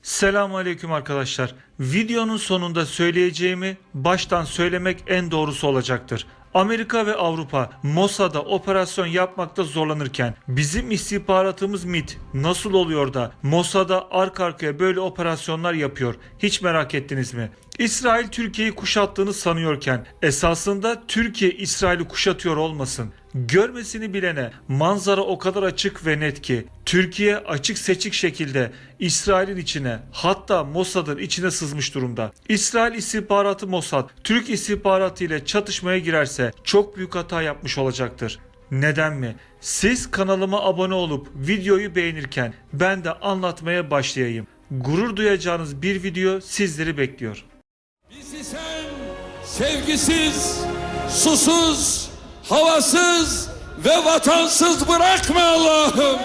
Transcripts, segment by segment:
Selamünaleyküm arkadaşlar. Videonun sonunda söyleyeceğimi baştan söylemek en doğrusu olacaktır. Amerika ve Avrupa Mossad'a operasyon yapmakta zorlanırken bizim istihbaratımız MİT nasıl oluyor da Mossad'a arka arkaya böyle operasyonlar yapıyor? Hiç merak ettiniz mi? İsrail Türkiye'yi kuşattığını sanıyorken esasında Türkiye İsrail'i kuşatıyor olmasın. Görmesini bilene manzara o kadar açık ve net ki Türkiye açık seçik şekilde İsrail'in içine, hatta Mossad'ın içine sızmış durumda. İsrail istihbaratı Mossad, Türk istihbaratı ile çatışmaya girerse çok büyük hata yapmış olacaktır. Neden mi? Siz kanalıma abone olup videoyu beğenirken ben de anlatmaya başlayayım. Gurur duyacağınız bir video sizleri bekliyor. Bizi sen sevgisiz, susuz, havasız ve vatansız bırakma Allah'ım.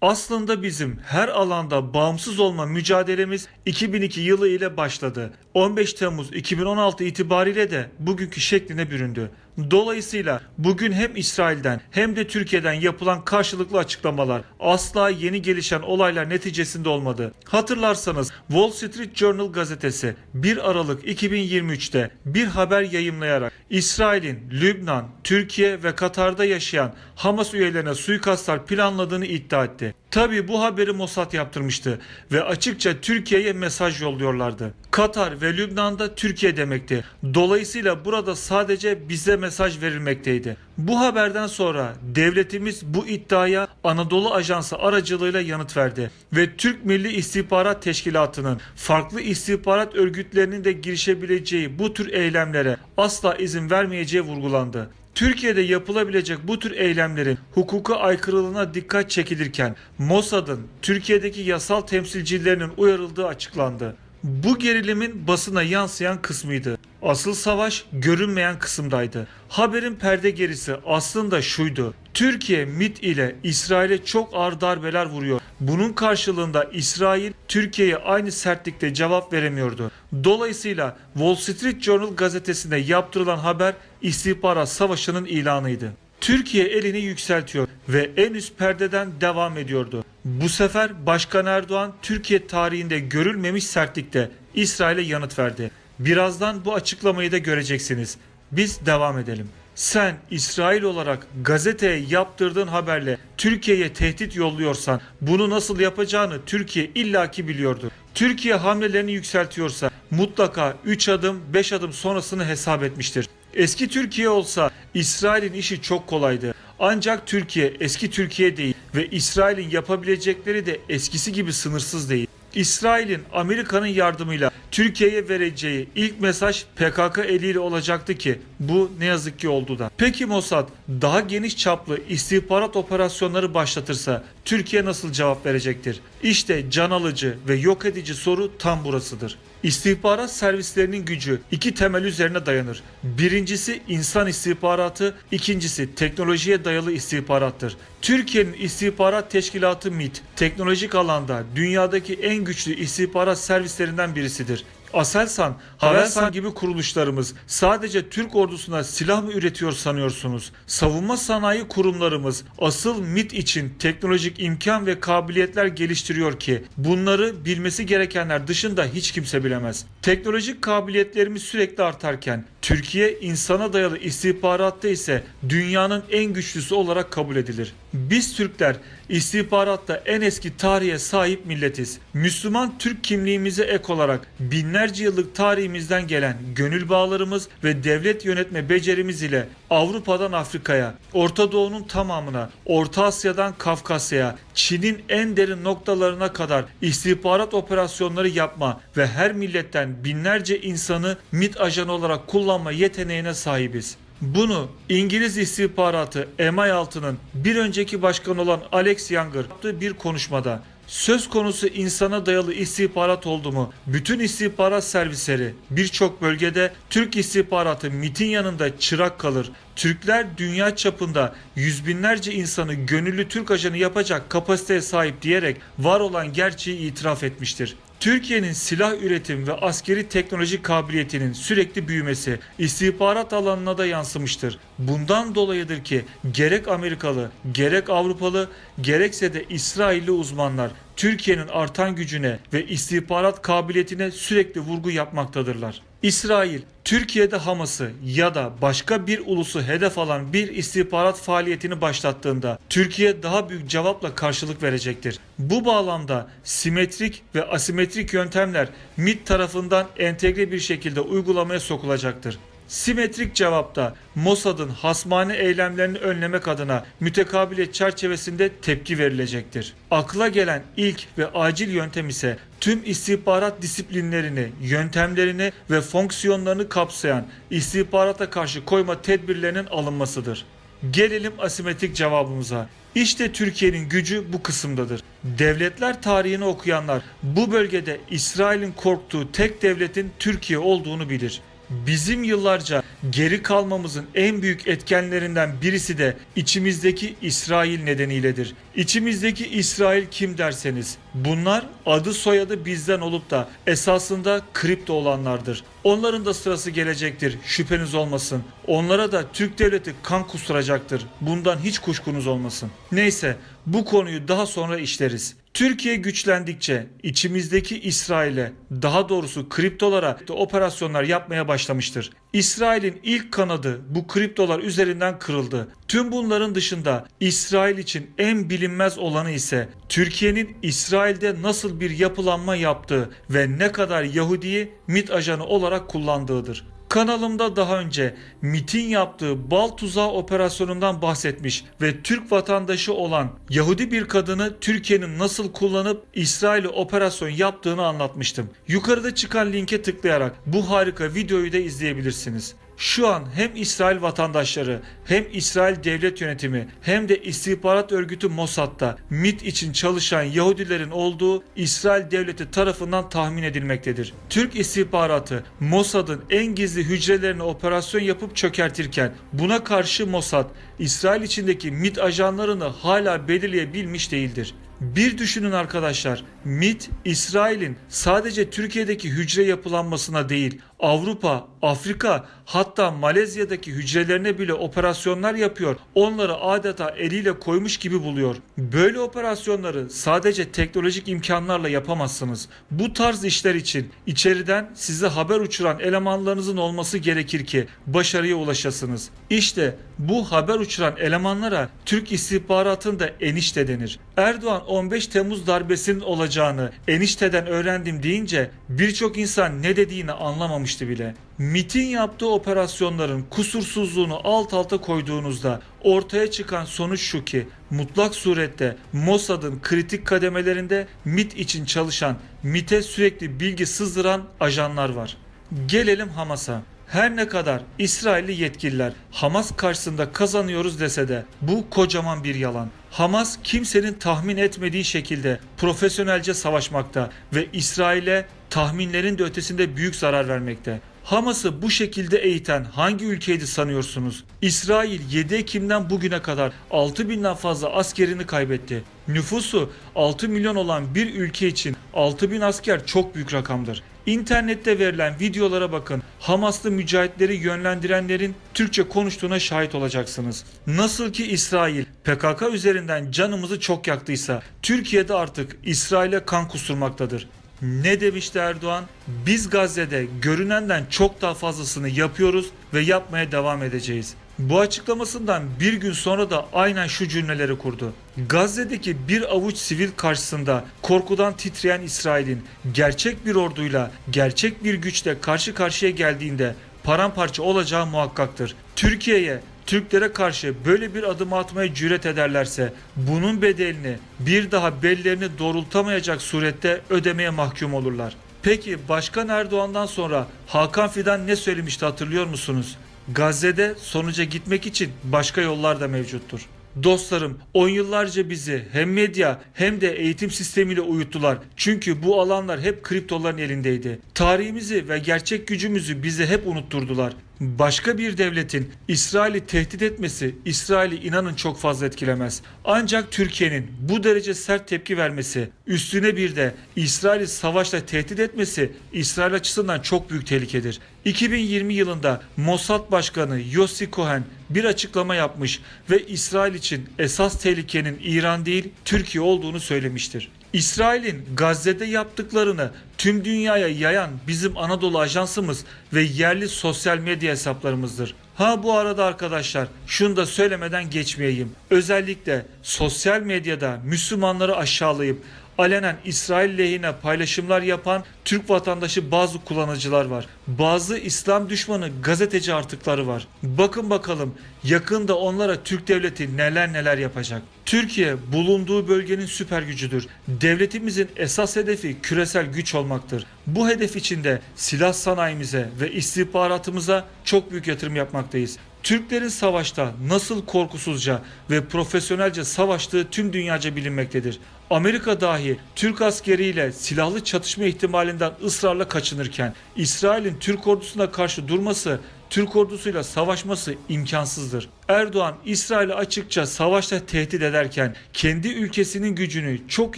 Aslında bizim her alanda bağımsız olma mücadelemiz 2002 yılı ile başladı. 15 Temmuz 2016 itibariyle de bugünkü şekline büründü. Dolayısıyla bugün hem İsrail'den hem de Türkiye'den yapılan karşılıklı açıklamalar asla yeni gelişen olaylar neticesinde olmadı. Hatırlarsanız Wall Street Journal gazetesi 1 Aralık 2023'te bir haber yayımlayarak İsrail'in Lübnan, Türkiye ve Katar'da yaşayan Hamas üyelerine suikastlar planladığını iddia etti. Tabii bu haberi Mossad yaptırmıştı ve açıkça Türkiye'ye mesaj yolluyorlardı. Katar ve Lübnan'da Türkiye demekti. Dolayısıyla burada sadece bize mesaj verilmekteydi. Bu haberden sonra devletimiz bu iddiaya Anadolu Ajansı aracılığıyla yanıt verdi ve Türk Milli İstihbarat Teşkilatı'nın farklı istihbarat örgütlerinin de girişebileceği bu tür eylemlere asla izin vermeyeceği vurgulandı. Türkiye'de yapılabilecek bu tür eylemlerin hukuka aykırılığına dikkat çekilirken Mossad'ın Türkiye'deki yasal temsilcilerinin uyarıldığı açıklandı. Bu gerilimin basına yansıyan kısmıydı. Asıl savaş görünmeyen kısımdaydı. Haberin perde gerisi aslında şuydu. Türkiye MİT ile İsrail'e çok ağır darbeler vuruyor. Bunun karşılığında İsrail Türkiye'ye aynı sertlikte cevap veremiyordu. Dolayısıyla Wall Street Journal gazetesinde yaptırılan haber istihbarat savaşının ilanıydı. Türkiye elini yükseltiyor ve en üst perdeden devam ediyordu. Bu sefer Başkan Erdoğan Türkiye tarihinde görülmemiş sertlikte İsrail'e yanıt verdi. Birazdan bu açıklamayı da göreceksiniz. Biz devam edelim. Sen İsrail olarak gazeteye yaptırdığın haberle Türkiye'ye tehdit yolluyorsan bunu nasıl yapacağını Türkiye illaki biliyordu. Türkiye hamlelerini yükseltiyorsa mutlaka 3 adım 5 adım sonrasını hesap etmiştir. Eski Türkiye olsa İsrail'in işi çok kolaydı. Ancak Türkiye eski Türkiye değil ve İsrail'in yapabilecekleri de eskisi gibi sınırsız değil. İsrail'in Amerika'nın yardımıyla Türkiye'ye vereceği ilk mesaj PKK eliyle olacaktı ki bu ne yazık ki oldu da. Peki Mossad daha geniş çaplı istihbarat operasyonları başlatırsa Türkiye nasıl cevap verecektir? İşte can alıcı ve yok edici soru tam burasıdır. İstihbarat servislerinin gücü iki temel üzerine dayanır. Birincisi insan istihbaratı, ikincisi teknolojiye dayalı istihbarattır. Türkiye'nin istihbarat teşkilatı MİT, teknolojik alanda dünyadaki en güçlü istihbarat servislerinden birisidir. Aselsan, Havelsan gibi kuruluşlarımız sadece Türk ordusuna silah mı üretiyor sanıyorsunuz? Savunma sanayi kurumlarımız asıl MİT için teknolojik imkan ve kabiliyetler geliştiriyor ki bunları bilmesi gerekenler dışında hiç kimse bilemez. Teknolojik kabiliyetlerimiz sürekli artarken Türkiye insana dayalı istihbaratta ise dünyanın en güçlüsü olarak kabul edilir. Biz Türkler istihbaratta en eski tarihe sahip milletiz. Müslüman Türk kimliğimize ek olarak binlerce yıllık tarihimizden gelen gönül bağlarımız ve devlet yönetme becerimiz ile Avrupa'dan Afrika'ya, Orta Doğu'nun tamamına, Orta Asya'dan Kafkasya'ya, Çin'in en derin noktalarına kadar istihbarat operasyonları yapma ve her milletten binlerce insanı MİT ajanı olarak kullanma yeteneğine sahibiz. Bunu İngiliz istihbaratı MI6'nın bir önceki başkanı olan Alex Younger yaptığı bir konuşmada söz konusu insana dayalı istihbarat oldu mu bütün istihbarat servisleri birçok bölgede Türk istihbaratı MİT'in yanında çırak kalır. Türkler dünya çapında yüz binlerce insanı gönüllü Türk ajanı yapacak kapasiteye sahip diyerek var olan gerçeği itiraf etmiştir. Türkiye'nin silah üretim ve askeri teknoloji kabiliyetinin sürekli büyümesi istihbarat alanına da yansımıştır. Bundan dolayıdır ki gerek Amerikalı, gerek Avrupalı, gerekse de İsrailli uzmanlar Türkiye'nin artan gücüne ve istihbarat kabiliyetine sürekli vurgu yapmaktadırlar. İsrail, Türkiye'de Hamas'ı ya da başka bir ulusu hedef alan bir istihbarat faaliyetini başlattığında Türkiye daha büyük cevapla karşılık verecektir. Bu bağlamda simetrik ve asimetrik yöntemler MİT tarafından entegre bir şekilde uygulamaya sokulacaktır. Simetrik cevapta Mossad'ın hasmane eylemlerini önlemek adına mütekabiliyet çerçevesinde tepki verilecektir. Akla gelen ilk ve acil yöntem ise tüm istihbarat disiplinlerini, yöntemlerini ve fonksiyonlarını kapsayan istihbarata karşı koyma tedbirlerinin alınmasıdır. Gelelim asimetrik cevabımıza. İşte Türkiye'nin gücü bu kısımdadır. Devletler tarihini okuyanlar bu bölgede İsrail'in korktuğu tek devletin Türkiye olduğunu bilir. Bizim yıllarca geri kalmamızın en büyük etkenlerinden birisi de içimizdeki İsrail nedeniyledir. İçimizdeki İsrail kim derseniz bunlar adı soyadı bizden olup da esasında kripto olanlardır. Onların da sırası gelecektir, şüpheniz olmasın. Onlara da Türk devleti kan kusturacaktır. Bundan hiç kuşkunuz olmasın. Neyse, bu konuyu daha sonra işleriz. Türkiye güçlendikçe içimizdeki İsrail'e, daha doğrusu kriptolara operasyonlar yapmaya başlamıştır. İsrail'in ilk kanadı bu kriptolar üzerinden kırıldı. Tüm bunların dışında İsrail için en bilinmez olanı ise Türkiye'nin İsrail'de nasıl bir yapılanma yaptığı ve ne kadar Yahudi'yi MİT ajanı olarak kullandığıdır. Kanalımda daha önce MİT'in yaptığı bal tuzağı operasyonundan bahsetmiş ve Türk vatandaşı olan Yahudi bir kadını Türkiye'nin nasıl kullanıp İsrail'e operasyon yaptığını anlatmıştım. Yukarıda çıkan linke tıklayarak bu harika videoyu da izleyebilirsiniz. Şu an hem İsrail vatandaşları hem İsrail devlet yönetimi hem de istihbarat örgütü Mossad'da MİT için çalışan Yahudilerin olduğu İsrail devleti tarafından tahmin edilmektedir. Türk istihbaratı Mossad'ın en gizli hücrelerine operasyon yapıp çökertirken buna karşı Mossad İsrail içindeki MİT ajanlarını hala belirleyebilmiş değildir. Bir düşünün arkadaşlar, MİT İsrail'in sadece Türkiye'deki hücre yapılanmasına değil, Avrupa, Afrika hatta Malezya'daki hücrelerine bile operasyonlar yapıyor. Onları adeta eliyle koymuş gibi buluyor. Böyle operasyonları sadece teknolojik imkanlarla yapamazsınız. Bu tarz işler için içeriden size haber uçuran elemanlarınızın olması gerekir ki başarıya ulaşasınız. İşte bu haber uçuran elemanlara Türk istihbaratında enişte denir. Erdoğan 15 Temmuz darbesinin olacağını enişteden öğrendim deyince birçok insan ne dediğini anlamamıştı bile. MİT'in yaptığı operasyonların kusursuzluğunu alt alta koyduğunuzda ortaya çıkan sonuç şu ki mutlak surette Mossad'ın kritik kademelerinde MİT için çalışan, MİT'e sürekli bilgi sızdıran ajanlar var. Gelelim Hamas'a. Her ne kadar İsrailli yetkililer Hamas karşısında kazanıyoruz dese de bu kocaman bir yalan. Hamas kimsenin tahmin etmediği şekilde profesyonelce savaşmakta ve İsrail'e tahminlerin de ötesinde büyük zarar vermekte. Hamas'ı bu şekilde eğiten hangi ülkeydi sanıyorsunuz? İsrail 7 Ekim'den bugüne kadar 6.000'den fazla askerini kaybetti. Nüfusu 6 milyon olan bir ülke için 6.000 asker çok büyük rakamdır. İnternette verilen videolara bakın. Hamaslı mücahitleri yönlendirenlerin Türkçe konuştuğuna şahit olacaksınız. Nasıl ki İsrail PKK üzerinden canımızı çok yaktıysa Türkiye'de artık İsrail'e kan kusturmaktadır. Ne demişti Erdoğan? Biz Gazze'de görünenden çok daha fazlasını yapıyoruz ve yapmaya devam edeceğiz. Bu açıklamasından bir gün sonra da aynen şu cümleleri kurdu. Gazze'deki bir avuç sivil karşısında korkudan titreyen İsrail'in gerçek bir orduyla, gerçek bir güçle karşı karşıya geldiğinde paramparça olacağı muhakkaktır. Türkiye'ye, Türklere karşı böyle bir adım atmaya cüret ederlerse bunun bedelini bir daha bellerini doğrultamayacak surette ödemeye mahkum olurlar. Peki Başkan Erdoğan'dan sonra Hakan Fidan ne söylemişti hatırlıyor musunuz? Gazze'de sonuca gitmek için başka yollar da mevcuttur. Dostlarım, 10 yıllarca bizi hem medya hem de eğitim sistemiyle uyuttular. Çünkü bu alanlar hep kriptoların elindeydi. Tarihimizi ve gerçek gücümüzü bize hep unutturdular. Başka bir devletin İsrail'i tehdit etmesi İsrail'i inanın çok fazla etkilemez. Ancak Türkiye'nin bu derece sert tepki vermesi, üstüne bir de İsrail'i savaşla tehdit etmesi İsrail açısından çok büyük tehlikedir. 2020 yılında Mossad Başkanı Yossi Cohen bir açıklama yapmış ve İsrail için esas tehlikenin İran değil Türkiye olduğunu söylemiştir. İsrail'in Gazze'de yaptıklarını tüm dünyaya yayan bizim Anadolu Ajansımız ve yerli sosyal medya hesaplarımızdır. Ha bu arada arkadaşlar şunu da söylemeden geçmeyeyim. Özellikle sosyal medyada Müslümanları aşağılayıp alenen İsrail lehine paylaşımlar yapan Türk vatandaşı bazı kullanıcılar var. Bazı İslam düşmanı gazeteci artıkları var. Bakın bakalım yakında onlara Türk devleti neler yapacak. Türkiye bulunduğu bölgenin süper gücüdür. Devletimizin esas hedefi küresel güç olmaktır. Bu hedef içinde silah sanayimize ve istihbaratımıza çok büyük yatırım yapmaktayız. Türklerin savaşta nasıl korkusuzca ve profesyonelce savaştığı tüm dünyaca bilinmektedir. Amerika dahi Türk askeriyle silahlı çatışma ihtimalinden ısrarla kaçınırken İsrail'in Türk ordusuna karşı durması, Türk ordusuyla savaşması imkansızdır. Erdoğan İsrail'i açıkça savaşla tehdit ederken kendi ülkesinin gücünü çok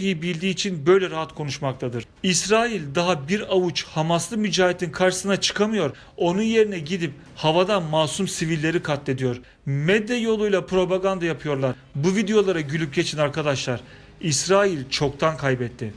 iyi bildiği için böyle rahat konuşmaktadır. İsrail daha bir avuç Hamaslı mücahitin karşısına çıkamıyor. Onun yerine gidip havadan masum sivilleri katlediyor. Medya yoluyla propaganda yapıyorlar. Bu videolara gülüp geçin arkadaşlar. İsrail çoktan kaybetti.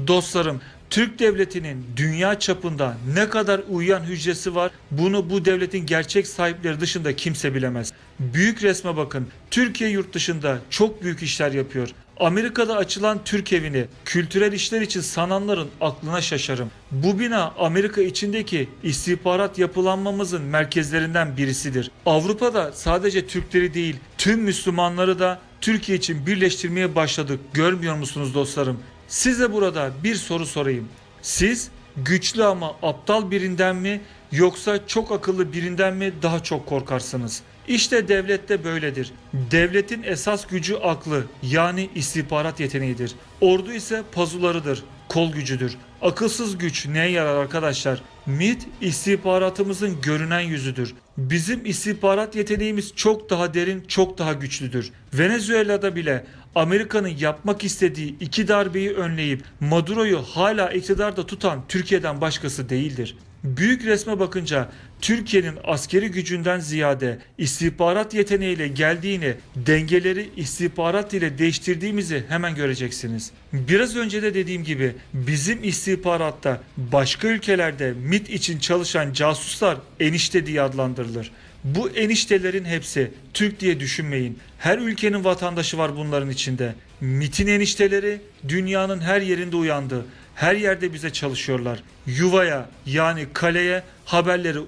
Dostlarım, Türk devletinin dünya çapında ne kadar uyuyan hücresi var bunu bu devletin gerçek sahipleri dışında kimse bilemez. Büyük resme bakın. Türkiye yurt dışında çok büyük işler yapıyor. Amerika'da açılan Türk evini kültürel işler için sananların aklına şaşarım. Bu bina Amerika içindeki istihbarat yapılanmamızın merkezlerinden birisidir. Avrupa'da sadece Türkleri değil tüm Müslümanları da Türkiye için birleştirmeye başladık. Görmüyor musunuz dostlarım? Size burada bir soru sorayım. Siz güçlü ama aptal birinden mi yoksa çok akıllı birinden mi daha çok korkarsınız? İşte devlet de böyledir. Devletin esas gücü aklı yani istihbarat yeteneğidir. Ordu ise pazularıdır, kol gücüdür. Akılsız güç neye yarar arkadaşlar? MİT istihbaratımızın görünen yüzüdür. Bizim istihbarat yeteneğimiz çok daha derin, çok daha güçlüdür. Venezuela'da bile Amerika'nın yapmak istediği iki darbeyi önleyip Maduro'yu hala iktidarda tutan Türkiye'den başkası değildir. Büyük resme bakınca Türkiye'nin askeri gücünden ziyade istihbarat yeteneğiyle geldiğini, dengeleri istihbarat ile değiştirdiğimizi hemen göreceksiniz. Biraz önce de dediğim gibi bizim istihbaratta başka ülkelerde MİT için çalışan casuslar enişte diye adlandırılır. Bu eniştelerin hepsi Türk diye düşünmeyin. Her ülkenin vatandaşı var bunların içinde. MİT'in enişteleri dünyanın her yerinde uyandı. Her yerde bize çalışıyorlar. Yuvaya yani kaleye haberleri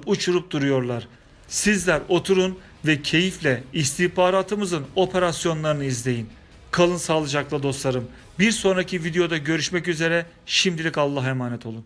uçurup duruyorlar. Sizler oturun ve keyifle istihbaratımızın operasyonlarını izleyin. Kalın sağlıcakla dostlarım. Bir sonraki videoda görüşmek üzere. Şimdilik Allah'a emanet olun.